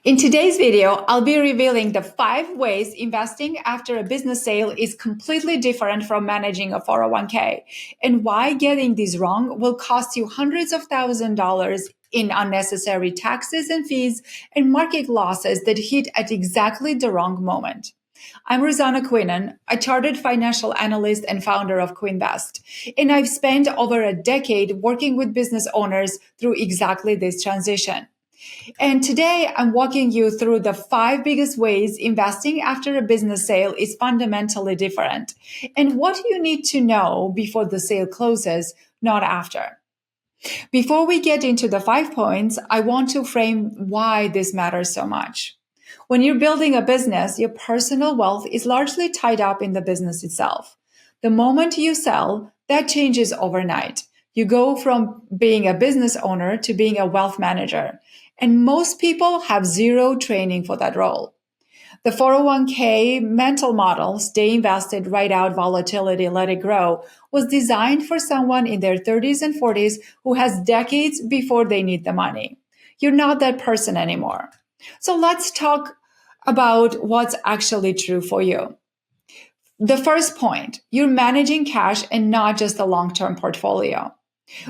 In today's video, I'll be revealing the 5 ways investing after a business sale is completely different from managing a 401k, and why getting these wrong will cost you hundreds of thousands of dollars in unnecessary taxes and fees and market losses that hit at exactly the wrong moment. I'm Rosanna Quinan, a chartered financial analyst and founder of Quinvest, and I've spent over a decade working with business owners through exactly this transition. And today I'm walking you through the 5 biggest ways investing after a business sale is fundamentally different and what you need to know before the sale closes, not after. Before we get into the 5 points, I want to frame why this matters so much. When you're building a business, your personal wealth is largely tied up in the business itself. The moment you sell, that changes overnight. You go from being a business owner to being a wealth manager. And most people have zero training for that role. The 401k mental model, stay invested, write out volatility, let it grow, was designed for someone in their 30s and 40s who has decades before they need the money. You're not that person anymore. So let's talk about what's actually true for you. The first point, you're managing cash and not just a long-term portfolio.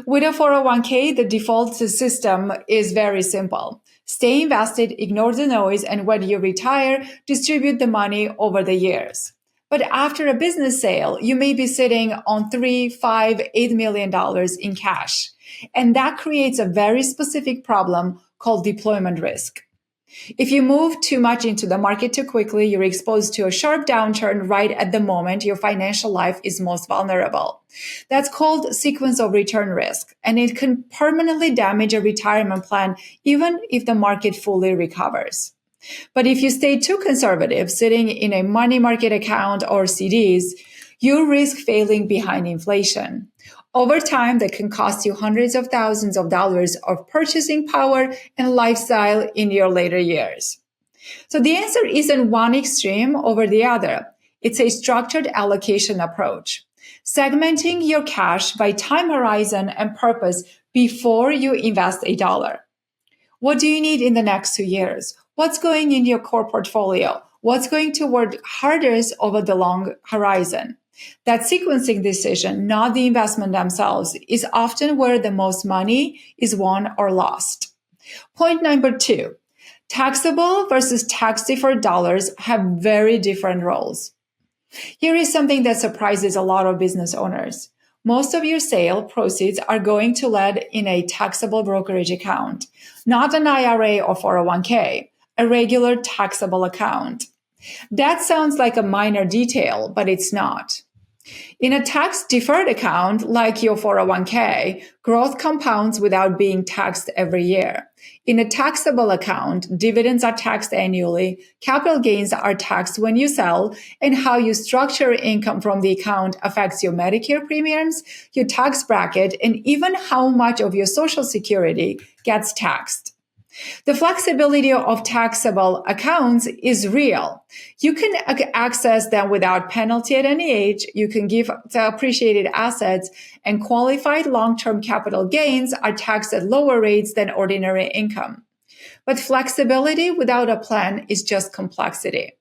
With a 401k, the default system is very simple. Stay invested, ignore the noise, and when you retire, distribute the money over the years. But after a business sale, you may be sitting on $3, $5, $8 million in cash. And that creates a very specific problem called deployment risk. If you move too much into the market too quickly, you're exposed to a sharp downturn right at the moment your financial life is most vulnerable. That's called sequence of return risk, and it can permanently damage a retirement plan even if the market fully recovers. But if you stay too conservative, sitting in a money market account or CDs, you risk failing behind inflation. Over time, that can cost you hundreds of thousands of dollars of purchasing power and lifestyle in your later years. So the answer isn't one extreme over the other. It's a structured allocation approach. Segmenting your cash by time horizon and purpose before you invest a dollar. What do you need in the next 2 years? What's going in your core portfolio? What's going to work hardest over the long horizon? That sequencing decision, not the investment themselves, is often where the most money is won or lost. Point number 2, taxable versus tax-deferred dollars have very different roles. Here is something that surprises a lot of business owners. Most of your sale proceeds are going to land in a taxable brokerage account, not an IRA or 401k, a regular taxable account. That sounds like a minor detail, but it's not. In a tax-deferred account, like your 401k, growth compounds without being taxed every year. In a taxable account, dividends are taxed annually, capital gains are taxed when you sell, and how you structure income from the account affects your Medicare premiums, your tax bracket, and even how much of your Social Security gets taxed. The flexibility of taxable accounts is real. You can access them without penalty at any age. You can give the appreciated assets, and qualified long-term capital gains are taxed at lower rates than ordinary income. But flexibility without a plan is just complexity.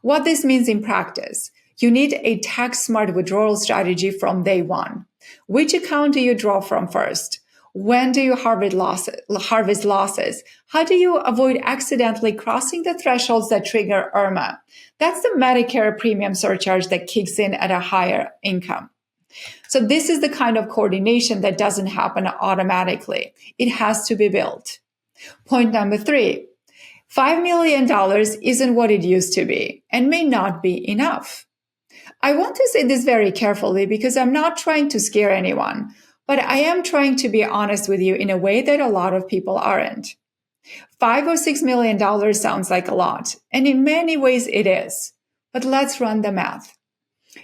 What this means in practice, you need a tax-smart withdrawal strategy from day one. Which account do you draw from first? When do you harvest losses? How do you avoid accidentally crossing the thresholds that trigger IRMAA? That's the Medicare premium surcharge that kicks in at a higher income. So this is the kind of coordination that doesn't happen automatically. It has to be built. Point number 3, $5 million isn't what it used to be and may not be enough. I want to say this very carefully because I'm not trying to scare anyone. But I am trying to be honest with you in a way that a lot of people aren't. $5 or $6 million sounds like a lot, and in many ways it is. But let's run the math.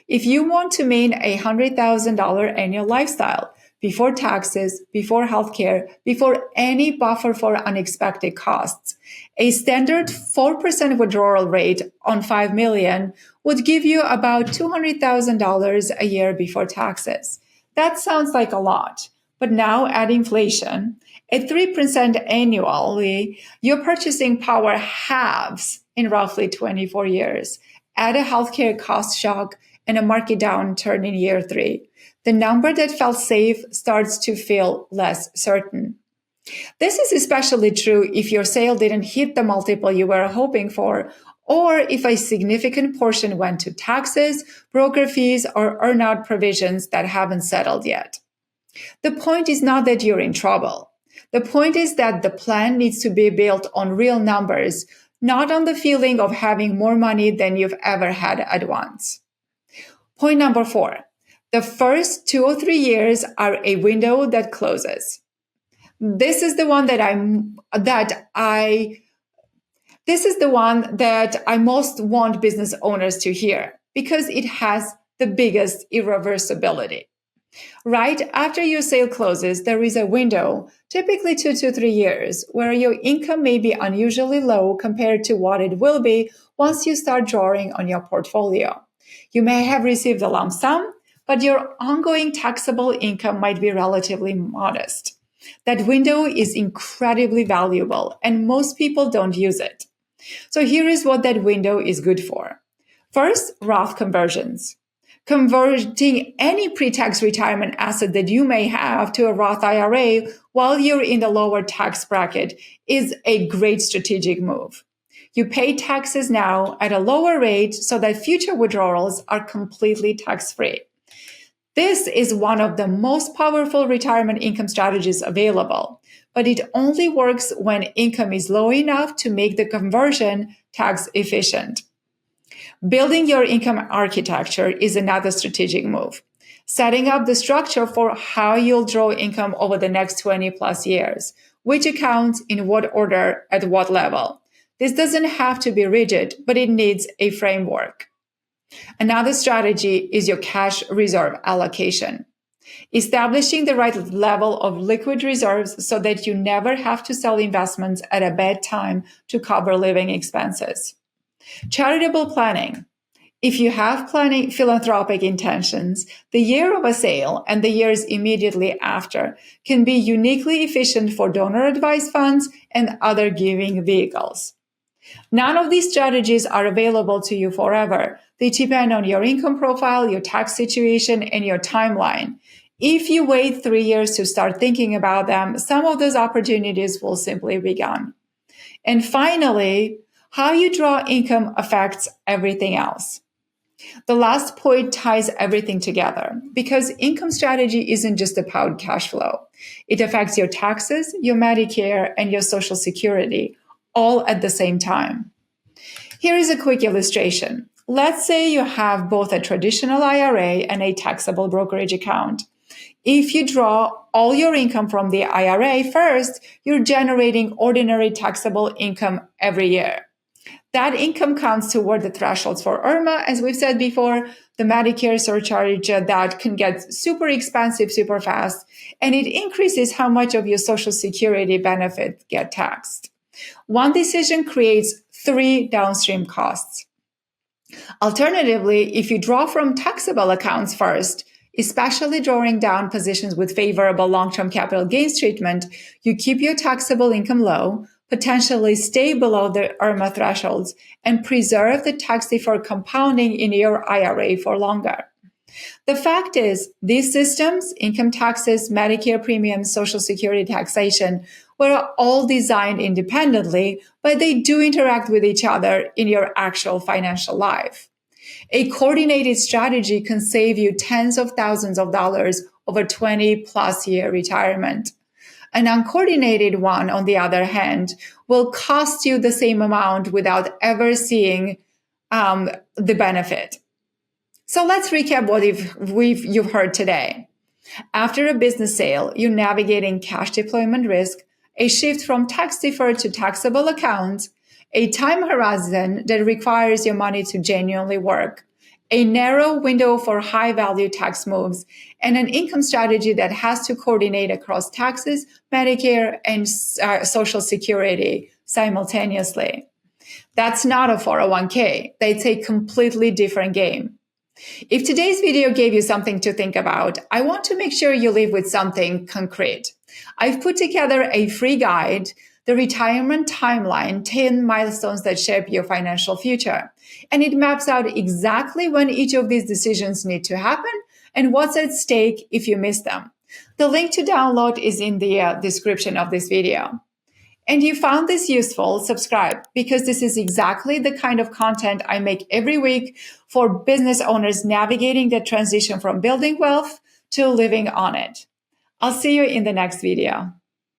If you want to maintain a $100,000 annual lifestyle, before taxes, before healthcare, before any buffer for unexpected costs, a standard 4% withdrawal rate on $5 million would give you about $200,000 a year before taxes. That sounds like a lot, But now add inflation. At 3% annually, your purchasing power halves in roughly 24 years. Add a healthcare cost shock and a market downturn in year 3. The number that felt safe starts to feel less certain. This is especially true if your sale didn't hit the multiple you were hoping for, or if a significant portion went to taxes, broker fees, or earnout provisions that haven't settled yet. The point is not that you're in trouble. The point is that the plan needs to be built on real numbers, not on the feeling of having more money than you've ever had at once. Point number 4. The first 2 or 3 years are a window that closes. This is the one that I most want business owners to hear because it has the biggest irreversibility. Right after your sale closes, there is a window, typically 2 to 3 years, where your income may be unusually low compared to what it will be once you start drawing on your portfolio. You may have received a lump sum, but your ongoing taxable income might be relatively modest. That window is incredibly valuable, and most people don't use it. So here is what that window is good for. First, Roth conversions. Converting any pre-tax retirement asset that you may have to a Roth IRA while you're in the lower tax bracket is a great strategic move. You pay taxes now at a lower rate so that future withdrawals are completely tax-free. This is one of the most powerful retirement income strategies available, but it only works when income is low enough to make the conversion tax efficient. Building your income architecture is another strategic move. Setting up the structure for how you'll draw income over the next 20 plus years, which accounts in what order at what level. This doesn't have to be rigid, but it needs a framework. Another strategy is your cash reserve allocation. Establishing the right level of liquid reserves so that you never have to sell investments at a bad time to cover living expenses. Charitable planning. If you have planning philanthropic intentions, the year of a sale and the years immediately after can be uniquely efficient for donor advised funds and other giving vehicles. None of these strategies are available to you forever. They depend on your income profile, your tax situation, and your timeline. If you wait 3 years to start thinking about them, some of those opportunities will simply be gone. And finally, how you draw income affects everything else. The last point ties everything together because income strategy isn't just about cash flow. It affects your taxes, your Medicare, and your Social Security, all at the same time. Here is a quick illustration. Let's say you have both a traditional IRA and a taxable brokerage account. If you draw all your income from the IRA first, you're generating ordinary taxable income every year. That income counts toward the thresholds for IRMAA, as we've said before, the Medicare surcharge that can get super expensive super fast, and it increases how much of your Social Security benefit get taxed. One decision creates 3 downstream costs. Alternatively, if you draw from taxable accounts first, especially drawing down positions with favorable long-term capital gains treatment, you keep your taxable income low, potentially stay below the IRMAA thresholds, and preserve the tax-deferred compounding in your IRA for longer. The fact is, these systems, income taxes, Medicare premiums, Social Security taxation, were all designed independently, but they do interact with each other in your actual financial life. A coordinated strategy can save you tens of thousands of dollars over 20 plus year retirement. An uncoordinated one, on the other hand, will cost you the same amount without ever seeing the benefit. So let's recap what you've heard today. After a business sale, you're navigating cash deployment risk, a shift from tax-deferred to taxable accounts, a time horizon that requires your money to genuinely work, a narrow window for high-value tax moves, and an income strategy that has to coordinate across taxes, Medicare, and Social Security simultaneously. That's not a 401k. That's a completely different game. If today's video gave you something to think about, I want to make sure you leave with something concrete. I've put together a free guide, The Retirement Timeline, 10 Milestones That Shape Your Financial Future. And it maps out exactly when each of these decisions need to happen and what's at stake if you miss them. The link to download is in the description of this video. And you found this useful, subscribe, because this is exactly the kind of content I make every week for business owners navigating the transition from building wealth to living on it. I'll see you in the next video.